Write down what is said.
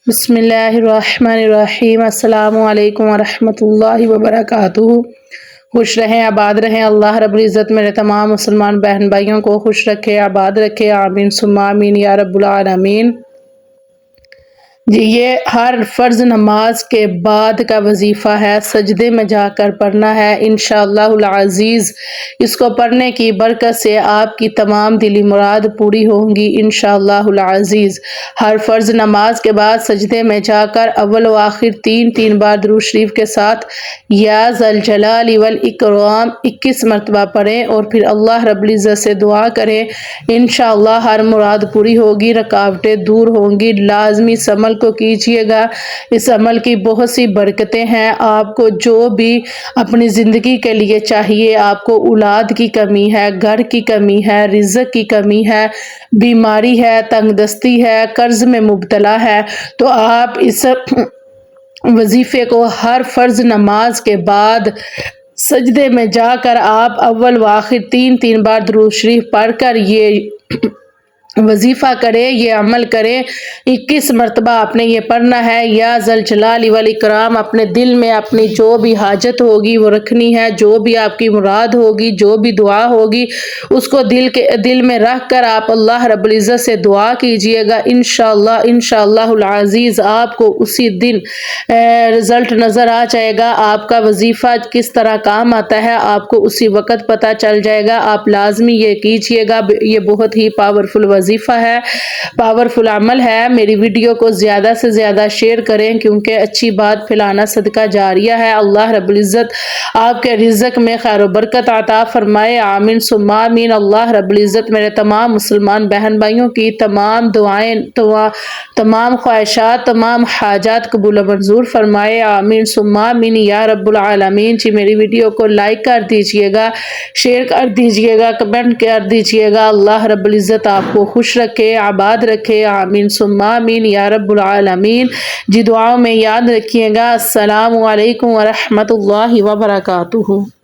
بسم اللہ الرحمن الرحیم۔ السلام علیکم ورحمۃ اللہ وبرکاتہ۔ خوش رہیں، آباد رہیں۔ اللہ رب العزت میرے تمام مسلمان بہن بھائیوں کو خوش رکھے، آباد رکھے، آمین ثم آمین یا رب العالمین۔ جی یہ ہر فرض نماز کے بعد کا وظیفہ ہے، سجدے میں جا کر پڑھنا ہے انشاءاللہ العزیز۔ اس کو پڑھنے کی برکت سے آپ کی تمام دلی مراد پوری ہوں گی انشاءاللہ العزیز۔ ہر فرض نماز کے بعد سجدے میں جا کر اول و آخر تین بار درود شریف کے ساتھ یا ذا الجلال والاکرام 21 مرتبہ پڑھیں اور پھر اللہ رب العزت سے دعا کریں، انشاءاللہ ہر مراد پوری ہوگی، رکاوٹیں دور ہوں گی۔ لازمی اس عمل کو کیجئے گا، اس عمل کی بہت سی برکتیں ہیں۔ آپ کو جو بھی اپنی زندگی کے لیے چاہیے، آپ کو اولاد کی کمی ہے، گھر کی کمی ہے، رزق کی کمی ہے، بیماری ہے، تنگ دستی ہے، قرض میں مبتلا ہے، تو آپ اس وظیفے کو ہر فرض نماز کے بعد سجدے میں جا کر آپ اول و آخر تین بار درود شریف پڑھ کر یہ وظیفہ کرے، یہ عمل کرے۔ 21 مرتبہ آپ نے یہ پڑھنا ہے، یا ذا الجلال والاکرام۔ اپنے دل میں اپنی جو بھی حاجت ہوگی وہ رکھنی ہے، جو بھی آپ کی مراد ہوگی، جو بھی دعا ہوگی اس کو دل میں رکھ کر آپ اللہ رب العزت سے دعا کیجئے گا، انشاءاللہ العزیز آپ کو اسی دن رزلٹ نظر آ جائے گا۔ آپ کا وظیفہ کس طرح کام آتا ہے آپ کو اسی وقت پتہ چل جائے گا۔ آپ لازمی یہ کیجئے گا، یہ بہت ہی پاورفل وظیفہ ہے، پاورفل عمل ہے۔ میری ویڈیو کو زیادہ سے زیادہ شیئر کریں کیونکہ اچھی بات پھیلانا صدقہ جاریہ ہے۔ اللہ رب العزت آپ کے رزق میں خیر و برکت عطا فرمائے، آمین ثم آمین۔ اللہ رب العزت میرے تمام مسلمان بہن بھائیوں کی تمام دعائیں، تمام خواہشات، تمام حاجات قبول و منظور فرمائے، آمین ثم آمین یا رب العالمین۔ جی میری ویڈیو کو لائک کر دیجئے گا، شیئر کر دیجئے گا، کمنٹ کر دیجئے گا۔ اللہ رب العزت آپ کو خوش رکھے، آباد رکھے، آمین ثم آمین یا رب العالمین۔ جی دعاؤں میں یاد رکھیے گا۔ السلام علیکم ورحمۃ اللہ وبرکاتہ۔